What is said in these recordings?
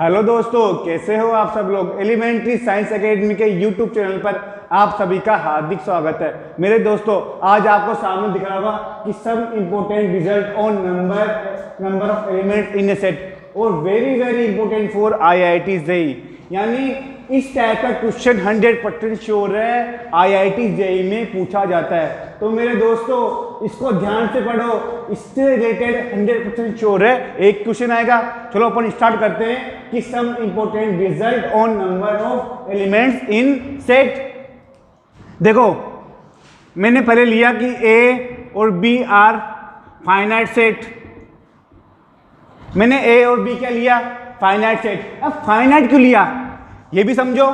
Hello दोस्तों, कैसे हो आप सब लोग। एलिमेंट्री साइंस एकेडमी के यूट्यूब चैनल पर आप सभी का हार्दिक स्वागत है। मेरे दोस्तों, आज आपको सामने दिख रहा होगा कि some important result on number of elements in a set और very important for IIT JEE। यानी इस टाइप का क्वेश्चन 100% श्योर है IIT JEE में पूछा जाता है। तो मेरे दोस्तों, इसको ध्यान से पढ़ो, इससे रिलेटेड 100% श्योर है एक क्वेश्चन आएगा। चलो अपन स्टार्ट करते हैं कि some important result on number of elements in set. देखो, मैंने पहले लिया कि A और B आर फाइनाइट सेट। मैंने A और B क्या लिया? Finite set. अब फाइनाइट क्यों लिया ये भी समझो।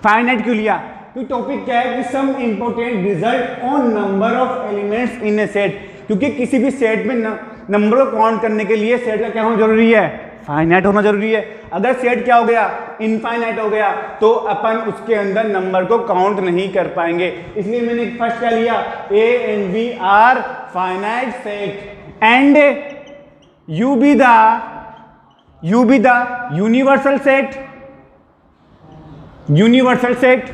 फाइनाइट क्यों लिया? क्योंकि टॉपिक क्या है कि some important result on number of elements in a set. क्योंकि किसी भी सेट में नंबर को काउंट करने के लिए सेट का क्या होना जरूरी है? फाइनाइट होना जरूरी है। अगर सेट क्या हो गया? इनफाइनाइट हो गया, तो अपन उसके अंदर नंबर को काउंट नहीं कर पाएंगे। इसलिए मैंने फर्स्ट क्या लिया? A and B are finite set and U be the universal set. Universal set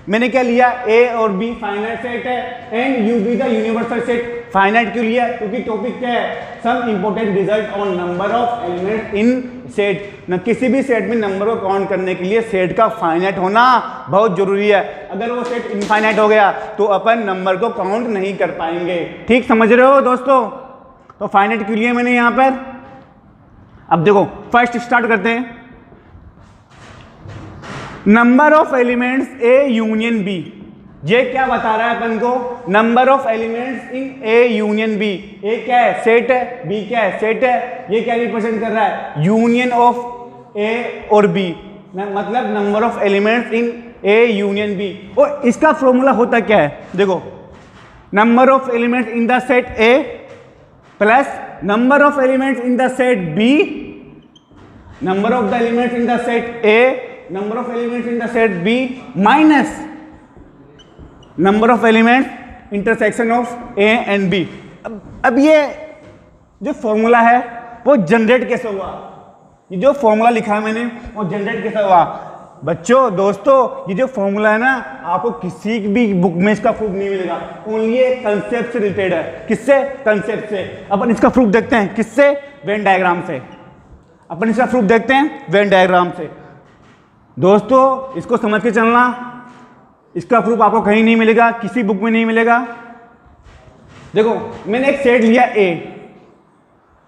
मैंने क्या लिया? A और B फाइनाइट सेट है and U be the universal set. Finite क्यों लिया? क्योंकि टॉपिक क्या है? Some important result on number of element in set. न किसी भी सेट में नंबर को काउंट करने के लिए सेट का फाइनाइट होना बहुत जरूरी है। अगर वो सेट इनफाइनाइट हो गया तो अपन नंबर को काउंट नहीं कर पाएंगे। ठीक समझ रहे हो दोस्तों? तो फाइनाइट क्यों लिया मैंने यहां पर। अब देखो, फर्स्ट स्टार्ट करते हैं। Number of elements A union B। ये क्या बता रहा है अपन को? Number of elements in A union B। A क्या है? सेट है। B क्या है? सेट है। ये क्या रिप्रेजेंट कर रहा है? यूनियन ऑफ A और B, मतलब number of elements in A union B। और इसका फॉर्मूला होता क्या है? देखो, number of elements in the set A plus number of elements in the set B, number of the elements in the set A, number of elements in the set B minus number of elements intersection of A and B। अब ये जो formula है वो generate कैसे हुआ? ये जो formula लिखा है मैंने वो जनरेट कैसे हुआ? बच्चों, दोस्तों, ये जो फॉर्मूला है ना, आपको किसी भी बुक में इसका प्रूफ नहीं मिलेगा। ओनली एक कंसेप्ट से रिलेटेड है। किससे? कंसेप्ट से। अपन इसका प्रूफ देखते हैं। किससे? वेन डायग्राम से। अपन इसका प्रूफ देखते हैं वेन डायग्राम से। दोस्तों, इसको समझ के चलना। इसका प्रूफ आपको कहीं नहीं मिलेगा, किसी बुक में नहीं मिलेगा। देखो, मैंने एक सेट लिया A,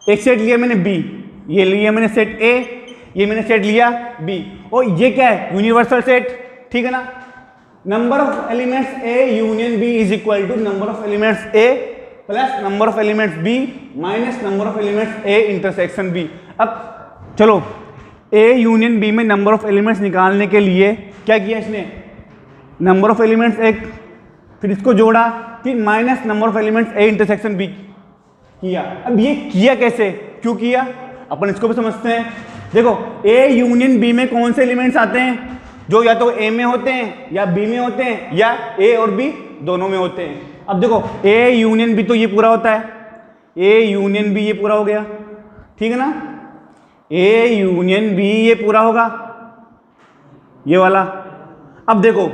एक सेट लिया मैंने B, ये लिया मैंने सेट A, ये मैंने सेट लिया B, और ये क्या है? Universal set. ठीक है ना? Number of elements A union B is equal to number of elements A plus number of elements B minus number of elements A intersection B। अब चलो, A यूनियन B में नंबर ऑफ एलिमेंट्स निकालने के लिए क्या किया इसने? Number of elements एक, फिर इसको जोड़ा, फिर minus number of elements A intersection B किया। अब ये किया कैसे? क्यों किया? अपन इसको भी समझते हैं। देखो, A यूनियन B में कौन से एलिमेंट्स आते हैं? जो या तो A में होते हैं या B में होते हैं या A और B दोनों में होते हैं। अब देखो, A यूनियन B तो ये पूरा होता है, A यूनियन B ये पूरा हो गया। ठीक है ना? A यूनियन B ये पूरा होगा, ये वाला। अब देखो,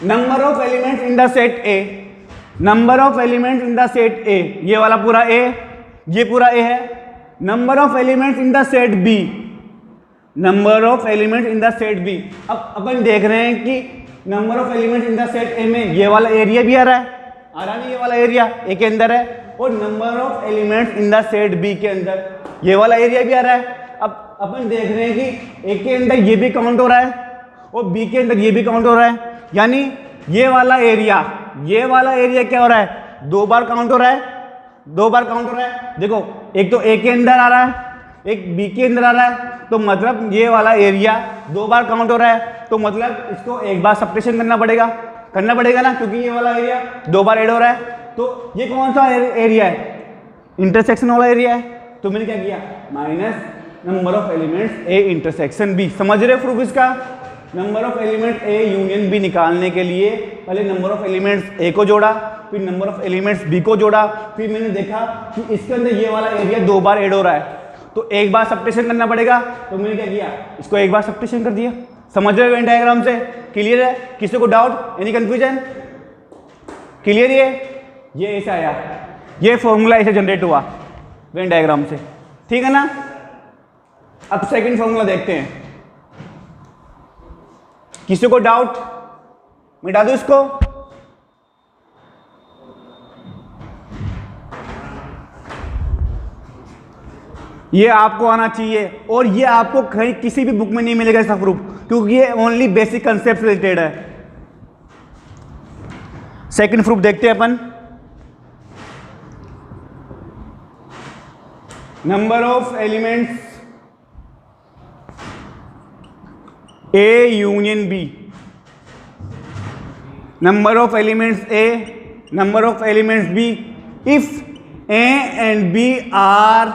number of elements in the set A, number of elements in the set A, ये वाला पूरा A, ये पूरा A है। Number of elements in the set B, number of elements in the set B। अब अपन देख रहे हैं कि number of elements in the set A में ये वाला एरिया भी आ रहा है, आ रहा नहीं? ये वाला एरिया A के अंदर है, और number of elements in the set B के अंदर ये वाला एरिया भी आ रहा है। अब अपन देख रहे हैं कि A के अंदर ये भी काउंट हो रहा है और B के अंदर ये भी काउंट हो रहा है। यानी ये वाला एरिया क्या हो रहा है? दो बार काउंट हो रहा है, दो बार काउंट हो रहा है। देखो, एक तो A के अंदर आ रहा है, एक B के अंदर आ रहा है, तो मतलब ये वाला एरिया दो बार काउंट हो रहा है। तो मतलब इसको एक बार सब्ट्रैक्शन करना पड़ेगा ना, क्योंकि ये वाला एरिया दो बार ऐड हो रहा है। तो ये कौन सा एरिया है? इंटरसेक्शन वाला एरिया है। तो मैंने क्या किया? Minus number of elements A intersection B। समझ रहे प्रूफ इसका? Number of elements A union B निकालने के लिए पहले नंबर ऑफ एलिमेंट्स A को जोड़ा, फिर नंबर ऑफ एलिमेंट्स B को जोड़ा, फिर मैंने देखा कि इसके अंदर ये वाला एरिया दो बार ऐड हो रहा है। तो एक बार सब्ट्रैक्शन करना पड़ेगा, तो मैंने क्या किया, इसको एक बार सब्ट्रैक्शन कर दिया। समझ रहे हो वेन डायग्राम से? क्लियर है? किसी को डाउट, एनी कंफ्यूजन? क्लियर? ये ऐसा आया, ये फॉर्मूला ऐसे जनरेट हुआ वेन डायग्राम से, ठीक है ना। अब सेकंड फॉर्मूला देखते हैं, किसी को डाउट? मिटा दूं इसको? ये आपको आना चाहिए, और ये आपको कहीं किसी भी बुक में नहीं मिलेगा इसका प्रूफ, क्योंकि ये ओनली बेसिक कंसेप्ट रिलेटेड है। सेकंड प्रूफ देखते हैं अपन। Number of elements A union B, number of elements A, number of elements B if A and B are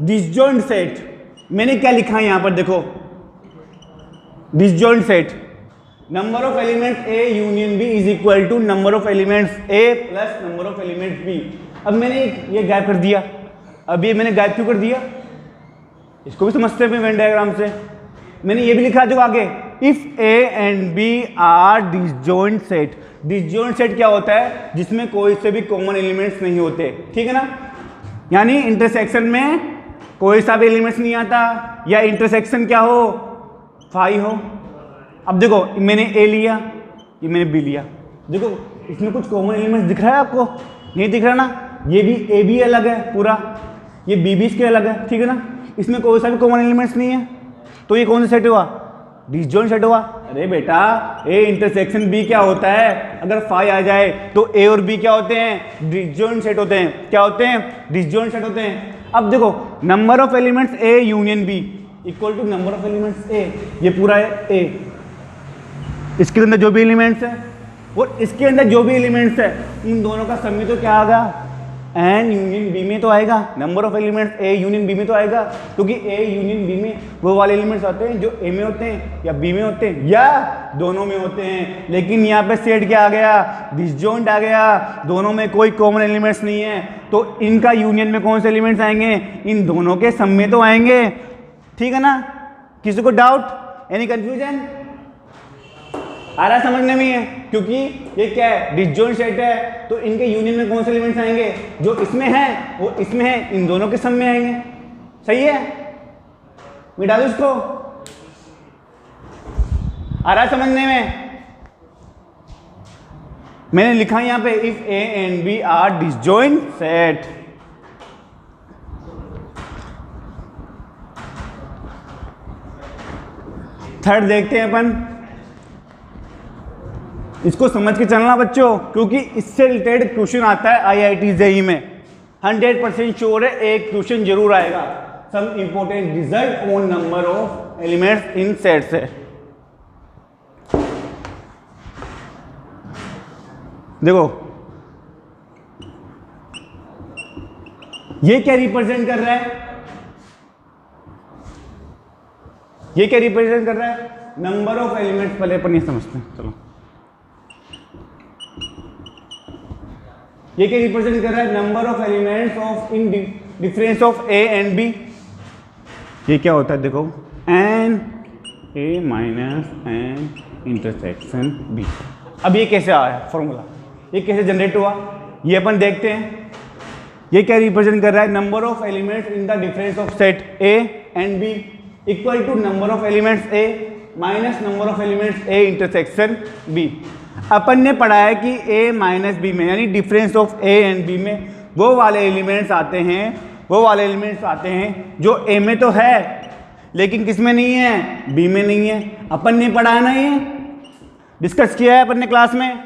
disjoint set. मैंने क्या लिखा है यहां पर देखो, disjoint set, number of elements A union B is equal to number of elements A plus number of elements B. अब मैंने ये गायब कर दिया, अब ये मैंने गायब क्यों कर दिया, इसको भी समझते हैं वेन डायग्राम से। मैंने ये भी लिखा जो आगे, if A and B are disjoint set. Disjoint set क्या होता है, जिसमें कोई से भी कॉमन एलिमेंट्स नहीं होते, ठीक है ना। यानी इंटरसेक्शन में कोई सा भी एलिमेंट्स नहीं आता, या इंटरसेक्शन क्या हो, फाई हो। अब देखो मैंने ए लिया, ये मैंने बी लिया, देखो इसमें कुछ कॉमन एलिमेंट्स दिख रहा है आपको? नहीं दिख रहा ना। ये भी ए बी अलग है पूरा, ये बी भी इसके अलग है, ठीक है ना। इसमें कोई सा भी कॉमन एलिमेंट्स नहीं है, तो ये कौन सा सेट हुआ, डिसजॉइंट सेट हुआ। अरे बेटा ए इंटरसेक्शन बी क्या होता है, अगर फाई आ जाए तो ए और बी क्या होते हैं, डिसजॉइंट सेट होते हैं। क्या होते हैं, डिसजॉइंट सेट होते हैं। अब देखो number of elements A union B equal to number of elements A, ये पूरा है ए, इसके अंदर जो भी एलिमेंट्स है और इसके अंदर जो भी एलिमेंट्स है, इन दोनों का सम में तो क्या आएगा, एन यूनियन बी में तो आएगा। Number of elements A union B में तो आएगा, क्योंकि ए यूनियन बी में वो वाले एलिमेंट्स आते हैं जो ए में होते हैं या बी में होते हैं या दोनों में होते हैं। लेकिन यहाँ पे सेट क्या आ गया, डिसजॉइंट आ गया, दोनों में कोई कॉमन एलिमेंट्स नहीं है, तो इनका यूनियन में कौन से एलिमेंट्स आएंगे, इन दोनों के सम में तो आएंगे, ठीक है ना। किसी को डाउट, एनी कंफ्यूजन? आ रहा समझने में है, क्योंकि ये क्या है, डिसजॉइंट सेट है, तो इनके यूनियन में कौन से एलिमेंट्स आएंगे, जो इसमें है वो इसमें है, इन दोनों के सम में आएंगे। सही है, मिटा दो इसको। आ रहा समझने में? मैंने लिखा यहां पे if A and B are disjoint set. Third देखते हैं अपन, इसको समझ के चलना बच्चों, क्योंकि इससे रिलेटेड क्वेश्चन आता है IIT जेईई में, 100% श्योर है एक क्वेश्चन जरूर आएगा। Some important result on number of elements in set से। देखो ये क्या रिप्रेजेंट कर रहा है, ये क्या रिप्रेजेंट कर रहा है, नंबर ऑफ एलिमेंट्स। पहले अपन ये समझते हैं, चलो ये क्या रिप्रेजेंट कर रहा है, number of elements of in difference of A and B. ये क्या होता है देखो, N A minus N intersection B. अब ये कैसे आया फॉर्मूला, ये कैसे जनरेट हुआ, ये अपन देखते हैं। ये क्या रिप्रेजेंट कर रहा है, number of elements in the difference of set A and B equal to number of elements A minus number of elements A intersection B. अपन ने पढ़ा है कि a माइनस बी में, यानी difference of a and b में वो वाले एलिमेंट्स आते हैं, वो वाले एलिमेंट्स आते हैं जो a में तो है लेकिन किस में नहीं है, b में नहीं है। अपन ने पढ़ा है ना, ये डिस्कस किया है अपन ने क्लास में।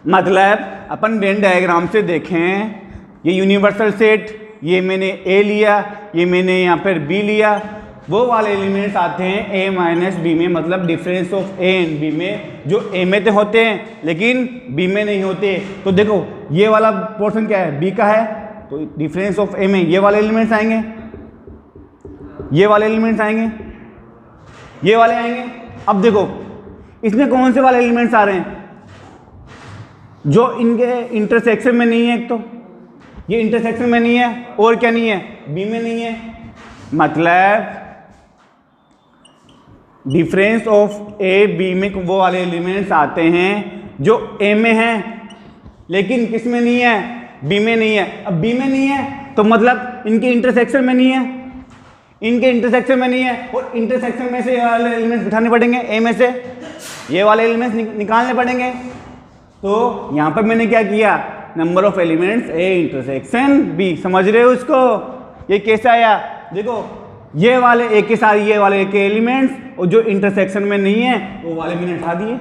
मतलब अपन वेन डायग्राम से देखें, ये यूनिवर्सल सेट, ये मैंने a लिया, ये मैंने यहाँ पर b लिया, वो वाले एलिमेंट्स आते हैं a माइनस बी में, मतलब difference of a and b में, जो a में तो होते हैं लेकिन b में नहीं होते। तो देखो ये वाला पोर्शन क्या है, b का है, तो डिफरेंस ऑफ a में ये वाले एलिमेंट्स आएंगे, ये वाले एलिमेंट्स आएंगे, ये वाले आएंगे। अब देखो इसमें कौन से वाले एलिमेंट्स आ रहे हैं, जो इनके इंटरसेक्शन में नहीं है। एक तो ये इंटरसेक्शन में नहीं है, और क्या नहीं है, b में नहीं है, मतलब डिफरेंस ऑफ ए बी में वो वाले एलिमेंट्स आते हैं जो ए में हैं लेकिन किस में नहीं है, बी में नहीं है। अब बी में नहीं है तो मतलब इनके इंटरसेक्शन में नहीं है, इनके इंटरसेक्शन में नहीं है, और इंटरसेक्शन में से ये वाले एलिमेंट्स उठाने पड़ेंगे, ए में से ये वाले एलिमेंट्स निकालने पड़ेंगे। तो यहाँ पर मैंने क्या किया, number of elements A intersection B, समझ रहे हो इसको? ये कैसे आया, देखो ये वाले ए के साथ ये वाले ए के एलिमेंट्स, और जो इंटरसेक्शन में नहीं है वो वाले मैंने उठा दिए,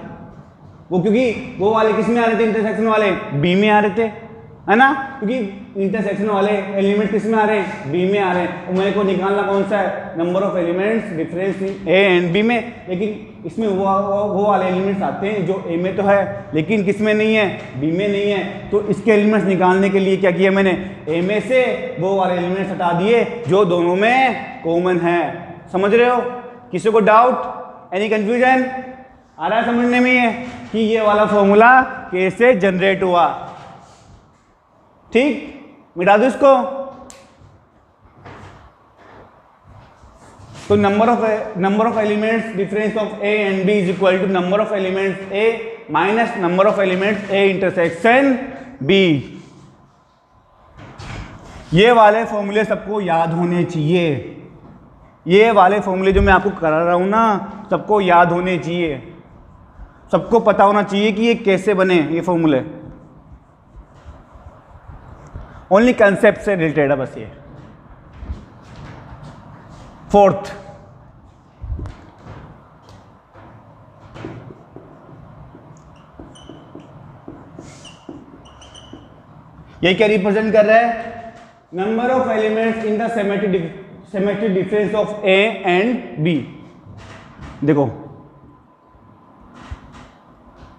वो क्योंकि वो वाले किस में आ रहे थे, इंटरसेक्शन वाले बी में आ रहे थे, है ना, क्योंकि इंटरसेक्शन वाले एलिमेंट किस में आ रहे हैं, बी में आ रहे हैं। और मेरे को निकालना कौन सा है, number of elements difference A and B में, लेकिन इसमें वो वाले एलिमेंट्स आते हैं जो ए में तो है लेकिन किस में नहीं है, बी में नहीं है। तो इसके एलिमेंट्स निकालने के लिए क्या किया मैंने, ए में से वो वाले एलिमेंट्स हटा दिए जो दोनों में कॉमन है। समझ रहे हो? किसी को डाउट, एनी कंफ्यूजन आ रहा है समझने में ये कि ये वाला फॉर्मूला कैसे जनरेट हुआ? ठीक, मिटा दो इसको। तो number of elements difference of A and B is equal to number of elements A minus number of elements A intersection B. ये वाले फॉर्मूले सबको याद होने चाहिए, ये वाले फॉर्मूले जो मैं आपको करा रहा हूं ना सबको याद होने चाहिए, सबको पता होना चाहिए कि ये कैसे बने ये फॉर्मूले। ओनली कंसेप्ट से रिलेटेड है बस ये। फोर्थ, ये क्या रिप्रेजेंट कर रहा है, number of elements in the symmetric difference of A and B. देखो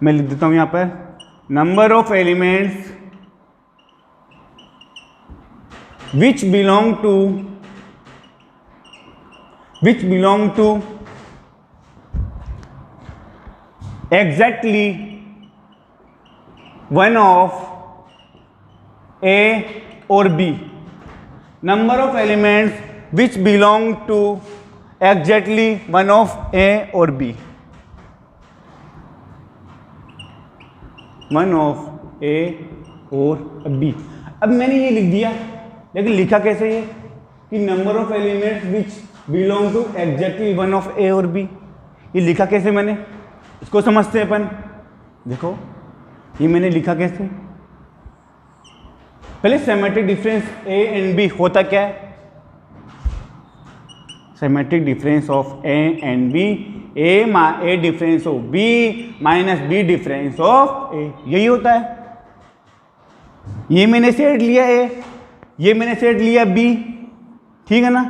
मैं लिख देता हूं यहां पर, number of elements which belong to exactly one of A or B. Number of elements which belong to exactly one of A or B. One of A or B. अब मैंने ये लिख दिया, लेकिन लिखा कैसे ये कि number of elements which belong to exactly one of A और बी। ये लिखा कैसे मैंने, इसको समझते हैं अपन। देखो ये मैंने लिखा कैसे, पहले symmetric difference A and B होता क्या है, symmetric difference of A and B, A difference of B minus B difference of A, यही होता है। ये मैंने सेट लिया ए, ये मैंने सेट लिया बी, ठीक है ना।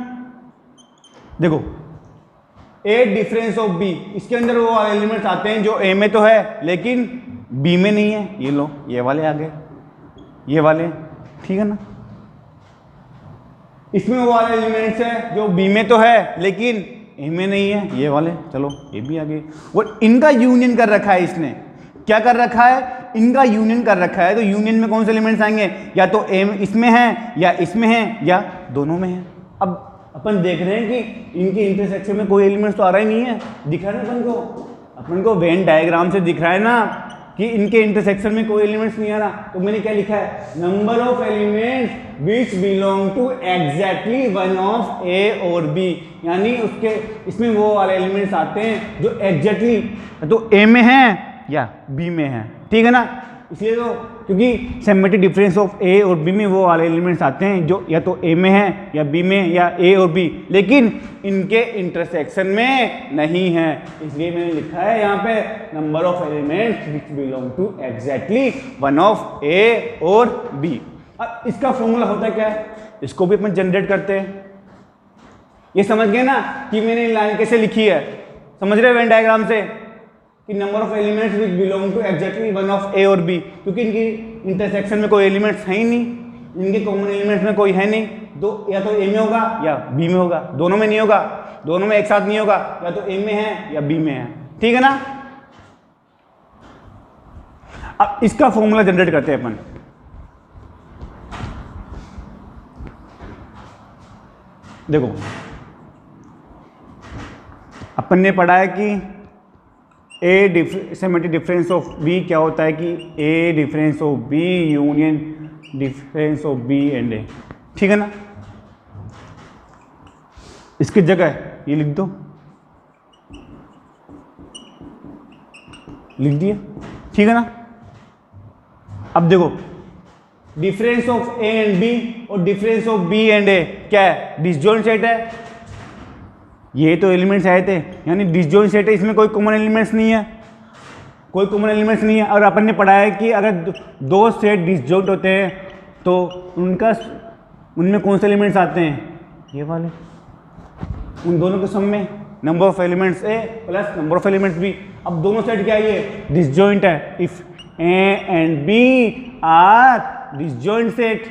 देखो ए डिफरेंस ऑफ बी, इसके अंदर वो वाले एलिमेंट्स आते हैं जो ए में तो है लेकिन बी में नहीं है, ये लो ये वाले आ गए, ये वाले, ठीक है ना। इसमें वो वाले एलिमेंट्स है जो बी में तो है लेकिन ए में नहीं है, ये वाले, चलो ये भी आ गए। और इनका यूनियन कर रखा है इसने, क्या कर रखा है, इनका यूनियन कर रखा है। तो यूनियन में कौन से एलिमेंट्स आएंगे, या तो ए इसमें है या इसमें है या दोनों में है। अब अपन देख रहे हैं कि इनके इंटरसेक्शन में कोई एलिमेंट्स तो आ रहा ही नहीं है, दिख रहा है अपन को वेन डायग्राम से दिख रहा है ना कि इनके इंटरसेक्शन में कोई एलिमेंट्स नहीं आ रहा। तो मैंने क्या लिखा है, number of elements which belong to exactly one of A और बी, यानी उसके इसमें वो वाले एलिमेंट्स आते हैं जो एग्जैक्टली तो ए में है या बी में है, ठीक है ना। इसलिए तो क्योंकि सिमेट्रिक डिफरेंस ऑफ ए और बी में वो वाले एलिमेंट्स आते हैं जो या तो ए में है या बी में या ए और बी, लेकिन इनके इंटरसेक्शन में नहीं है। इसलिए मैंने लिखा है यहाँ पे number of elements which belong to exactly one of A और बी। अब इसका फॉर्मूला होता क्या है, इसको भी अपन जनरेट करते हैं। ये समझ गए ना कि मैंने लाइन कैसे लिखी है, समझ रहे वेन डायग्राम से कि number of elements which belong to exactly one of A और बी, क्योंकि इनकी इंटरसेक्शन में कोई एलिमेंट्स है ही नहीं, इनके कॉमन एलिमेंट्स में कोई है नहीं, तो या तो ए में होगा या बी में होगा, दोनों में नहीं होगा, दोनों में एक साथ नहीं होगा, या तो ए में है या बी में है, ठीक है ना। अब इसका फॉर्मूला जनरेट करते हैं अपन। देखो अपन ने पढ़ा है कि A symmetric difference of B क्या होता है कि A difference of B union difference of B and A, ठीक है ना। इसकी जगह ये लिख दो, लिख दिया, ठीक है ना। अब देखो difference of A and B और difference of B and A क्या है, डिसजॉइंट सेट है। ये तो एलिमेंट्स आए थे, यानी डिसजॉइंट सेट है, इसमें कोई कॉमन एलिमेंट्स नहीं है, कोई कॉमन एलिमेंट्स नहीं है। और अपन ने पढ़ा है कि अगर दो सेट डिसजॉइंट होते हैं तो उनमें कौन से एलिमेंट्स आते हैं, ये वाले, उन दोनों के सम में number of elements A plus number of elements B. अब दोनों सेट क्या है, ये डिसजॉइंट है। If A and B are disjoint set,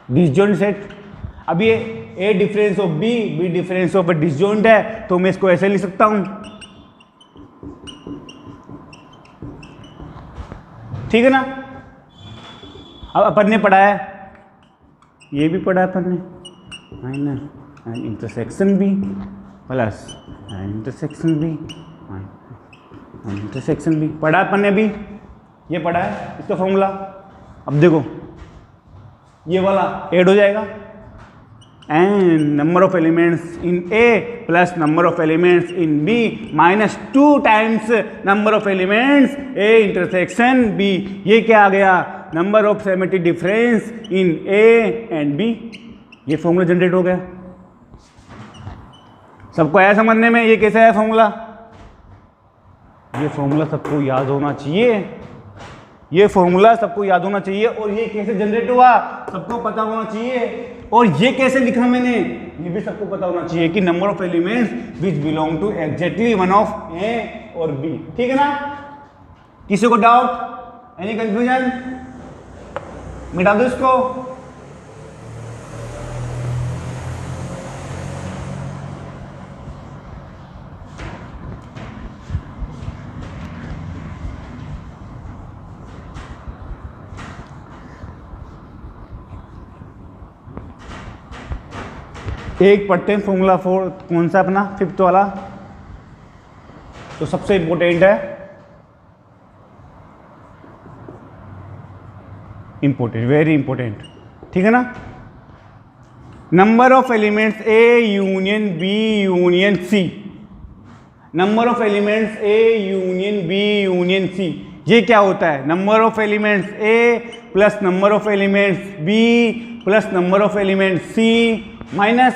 disjoint set. अब ये A difference of B difference of disjoint है, तो मैं इसको ऐसे लिख सकता हूं, ठीक है ना। अब अपन ने पढ़ा है, ये भी पढ़ा है अपन ने, है ना, intersection B plus intersection B, intersection B पढ़ा अपन ने अभी, ये पढ़ा है इसका फॉर्मूला। अब देखो ये वाला ऐड हो जाएगा, and number of elements in A plus number of elements in B minus 2 times number of elements A intersection B. ये क्या आ गया, number of symmetric difference in A and B. ये फॉर्मूला जनरेट हो गया। सबको आया समझने में ये कैसे आया फॉर्मूला? ये फॉर्मूला सबको याद होना चाहिए, ये फॉर्मूला सबको याद होना चाहिए। और ये कैसे जनरेट हुआ सबको पता होना चाहिए। और ये कैसे लिखा मैंने ये भी सबको पता होना चाहिए कि number of elements which belong to exactly one of A और बी, ठीक है ना। किसी को डाउट, एनी कंफ्यूजन? मिटा दो इसको। एक पढ़ते हैं फॉर्मूला 4, कौन सा अपना 5th वाला, तो सबसे इंपॉर्टेंट है, इंपॉर्टेंट, वेरी इंपॉर्टेंट, ठीक है ना। Number of elements A union B union C, number of elements A union B union C, ये क्या होता है, number of elements A plus number of elements B plus number of elements C minus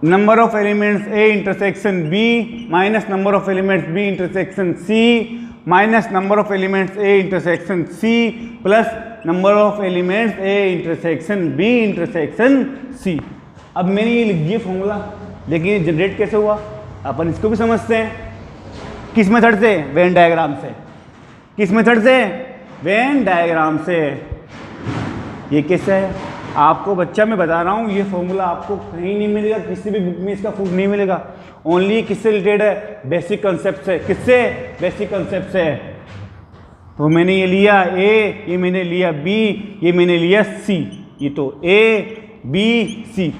number of elements A intersection B minus number of elements B intersection C minus number of elements A intersection C plus number of elements A intersection B intersection C. अब मैंने ये लिख दिया formula, लेकिन ये generate कैसे हुआ अपन इसको भी समझते हैं। किस मेथड से? वेन डायग्राम से। किस मेथड से? वेन डायग्राम से। ये कैसे है आपको बच्चा मैं बता रहा हूँ, ये फॉर्मूला आपको कहीं नहीं मिलेगा, किसी भी बुक में इसका प्रूफ नहीं मिलेगा। ओनली किससे रिलेटेड है? बेसिक कंसेप्ट से। किससे? बेसिक कंसेप्ट से। तो मैंने ये लिया ए, ये मैंने लिया बी, ये मैंने लिया सी, ये तो ए बी सी।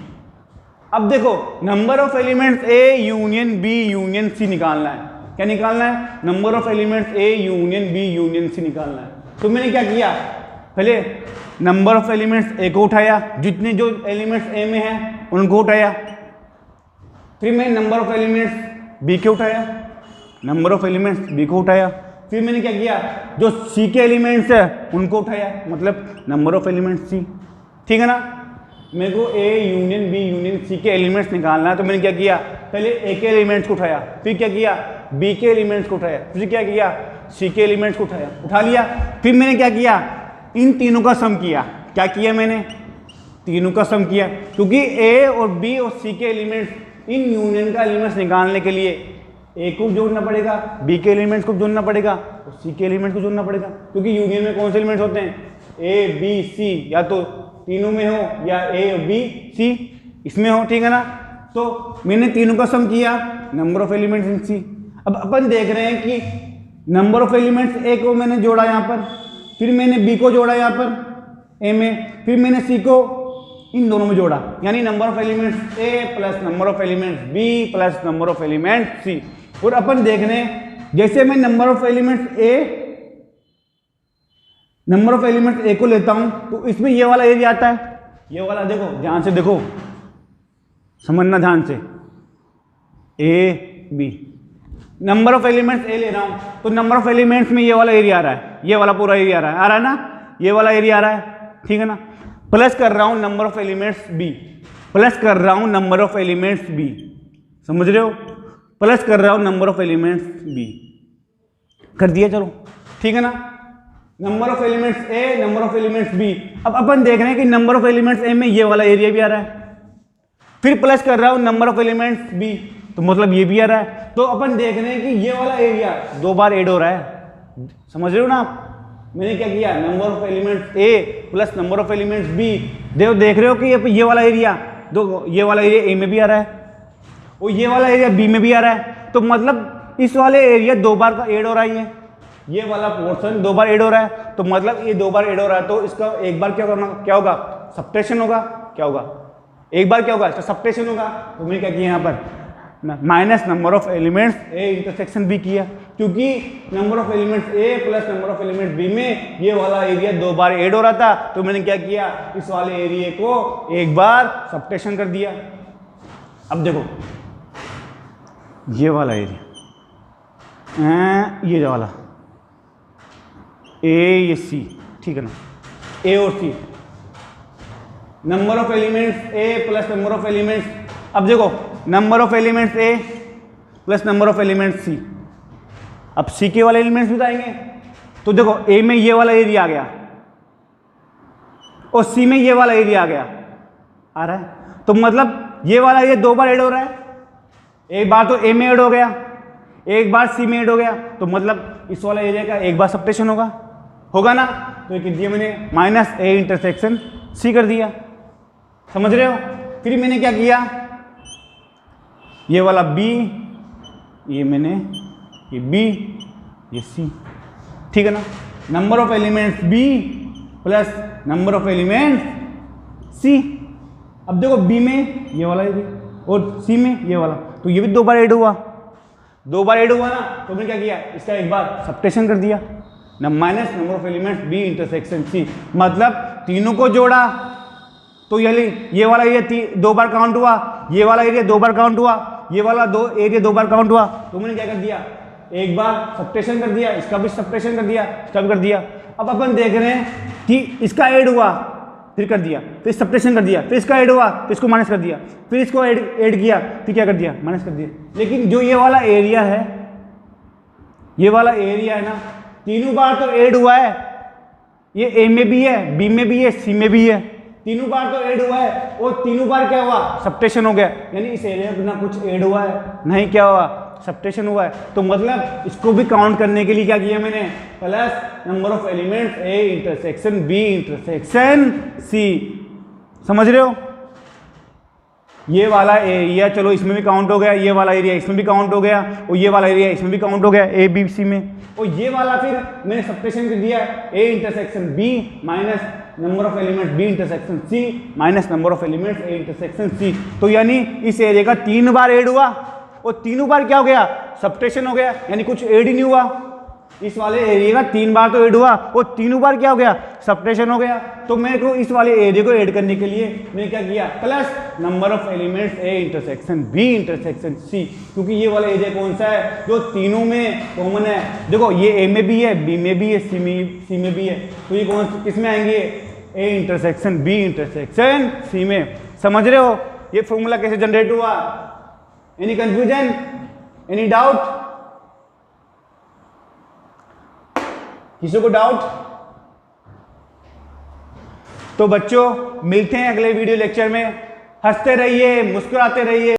अब देखो number of elements A union B union C निकालना है। क्या निकालना है? Number of elements A union B union C निकालना है। तो मैंने क्या किया, पहले नंबर ऑफ एलिमेंट्स ए को उठाया, जितने जो एलिमेंट्स ए में हैं उनको उठाया। फिर मैंने नंबर ऑफ एलिमेंट्स बी के उठाया, नंबर ऑफ एलिमेंट्स बी को उठाया। फिर मैंने क्या किया, जो सी के एलिमेंट्स है उनको उठाया, मतलब नंबर ऑफ एलिमेंट्स सी, ठीक है ना। मेरे को A union B union C के एलिमेंट्स निकालना है, तो मैंने क्या किया, पहले ए के एलिमेंट्स को उठाया, फिर क्या किया, बी के एलिमेंट्स को उठाया, फिर क्या किया, सी के एलिमेंट्स को उठाया, उठा लिया। फिर मैंने क्या किया, इन तीनों का सम किया। क्या किया मैंने? तीनों का सम किया, क्योंकि ए और बी और सी के एलिमेंट्स, इन यूनियन का एलिमेंट्स निकालने के लिए ए को जोड़ना पड़ेगा, बी के एलिमेंट्स को जोड़ना पड़ेगा और सी के एलिमेंट्स को जोड़ना पड़ेगा। क्योंकि यूनियन में कौन से एलिमेंट्स होते हैं, ए बी सी, या तो तीनों में हो या ए और बी सी इसमें हो, ठीक है ना। तो मैंने तीनों का सम किया, नंबर ऑफ एलिमेंट्स इन सी। अब अपन देख रहे हैं कि नंबर ऑफ एलिमेंट्स ए को मैंने जोड़ा यहाँ पर, फिर मैंने बी को जोड़ा यहाँ पर ए में, फिर मैंने सी को इन दोनों में जोड़ा, यानी number of elements A plus number of elements B plus number of elements C. और अपन देख रहे हैं जैसे मैं नंबर ऑफ एलिमेंट्स ए को लेता हूं तो इसमें ये वाला एरिया आता है, ये वाला देखो ध्यान से देखो, समझना ध्यान से, A B. Number of elements A ले रहा हूं तो नंबर ऑफ एलिमेंट्स में ये वाला एरिया आ रहा है, ये वाला पूरा एरिया आ रहा है ना, ये वाला एरिया आ रहा है, ठीक है ना। प्लस कर रहा हूं number of elements B, plus कर रहा हूं नंबर ऑफ एलिमेंट्स बी, समझ रहे हो, प्लस कर रहा हूं नंबर ऑफ एलिमेंट्स बी, कर दिया, चलो ठीक है ना। Number of elements A, number of elements B. अब अपन देख रहे हैं कि नंबर ऑफ एलिमेंट्स ए में ये वाला एरिया भी आ रहा है, फिर प्लस कर रहा हूं नंबर ऑफ एलिमेंट्स बी, तो मतलब ये भी आ रहा है। तो अपन देख रहे हैं कि ये वाला एरिया 2 बार ऐड हो रहा है, समझ रहे हो ना आप। मैंने क्या किया, number of elements A plus number of elements B, देख रहे हो कि ये वाला एरिया ये वाला एरिया ए में भी आ रहा है और ये वाला एरिया बी में भी आ रहा है। तो मतलब इस वाले एरिया 2 बार का ऐड हो रहा है, ये वाला पोर्शन 2 बार ऐड हो रहा है, तो मतलब ये 2 बार ऐड हो रहा है, तो इसका एक बार क्या होगा, सब्ट्रैक्शन होगा। क्या होगा, एक बार क्या होगा, इसका सब्ट्रैक्शन होगा। तो मैंने क्या किया यहाँ पर, minus number of elements A intersection B किया, क्योंकि number of elements A plus number of elements B में ये वाला एरिया 2 बार ऐड हो रहा था, तो मैंने क्या किया, इस वाले एरिया को एक बार सब्ट्रैक्शन कर दिया। अब देखो ये वाला एरिया, ये वाला ए ये सी, ठीक है ना, ए और C, number of elements A plus number of elements, अब देखो number of elements A plus number of elements C. अब सी के वाले एलिमेंट्स भी तो आएंगे, तो देखो ए में ये वाला एरिया आ गया और सी में ये वाला एरिया आ रहा है, तो मतलब ये वाला एरिया 2 बार ऐड हो रहा है, एक बार तो ए में ऐड हो गया, एक बार सी में ऐड हो गया, तो मतलब इस वाला एरिया का एक बार सब्ट्रैक्शन होगा ना। तो ये दिया मैंने माइनस ए इंटरसेक्शन सी कर दिया, समझ रहे हो। फिर मैंने क्या किया, ये वाला बी, ये मैंने ये बी, ये सी, ठीक है ना। Number of elements B plus number of elements C. अब देखो बी में ये वाला एरिया और सी में ये वाला, तो ये भी 2 बार ऐड हुआ, 2 बार ऐड हुआ ना, तो मैंने क्या किया, इसका एक बार सब्ट्रैक्शन कर दिया, minus number of elements B intersection C, मतलब तीनों को जोड़ा तो ये वाला एरिया 2 बार काउंट हुआ, ये वाला एरिया 2 बार काउंट हुआ, ये वाला एरिया 2 बार काउंट हुआ, तो मैंने क्या कर दिया, एक बार सब्ट्रैक्शन कर दिया, इसका भी सब्ट्रैक्शन कर दिया, इसका भी कर दिया। अब अपन देख रहे हैं कि इसका ऐड हुआ, फिर कर दिया, फिर सब्ट्रैक्शन कर दिया, फिर इसका ऐड हुआ, फिर इसको माइनस कर दिया, फिर इसको ऐड किया, फिर क्या कर दिया, माइनस कर दिया। लेकिन जो ये वाला एरिया है, ये वाला एरिया है ना, तीनों बार तो ऐड हुआ है, ये ए में भी है, बी में भी है, सी में भी है, तीनों बार तो ऐड हुआ है और तीनों बार क्या हुआ, सब्ट्रैक्शन हो गया, यानी इस एरिया में ना कुछ ऐड हुआ है, नहीं क्या हुआ, सब्ट्रैक्शन हुआ है। तो मतलब इसको भी काउंट करने के लिए क्या किया मैंने, plus number of elements A intersection B intersection C, समझ रहे हो। ये वाला एरिया चलो इसमें भी काउंट हो गया, ये वाला एरिया इसमें भी काउंट हो गया और ये वाला एरिया इसमें भी काउंट हो गया, ए बी सी में, और ये वाला फिर मैंने सब्ट्रैक्शन कर दिया, A intersection B minus number of elements B intersection C minus number of elements A intersection C. तो यानी इस एरिया का 3 बार ऐड हुआ और तीनों बार क्या हो गया, सब्ट्रैक्शन हो गया, यानी कुछ ऐड ही नहीं हुआ। इस वाले एरिया का 3 बार तो ऐड हुआ और तीनों बार क्या हो गया, सब्ट्रैक्शन हो गया। तो मेरे को इस वाले एरिया को ऐड करने के लिए मैंने क्या किया, plus number of elements A intersection B intersection C, क्योंकि ये वाला एरिया कौन सा है, जो तीनों में कॉमन है। देखो ये ए में भी है, बी में भी है, सी में भी है, तो ये कौन किस में आएंगे, A intersection B intersection C में। समझ रहे हो ये फॉर्मूला कैसे जनरेट हुआ, एनी कंफ्यूजन, एनी डाउट, किसी को डाउट? तो बच्चों मिलते हैं अगले वीडियो लेक्चर में, हंसते रहिए, मुस्कुराते रहिए।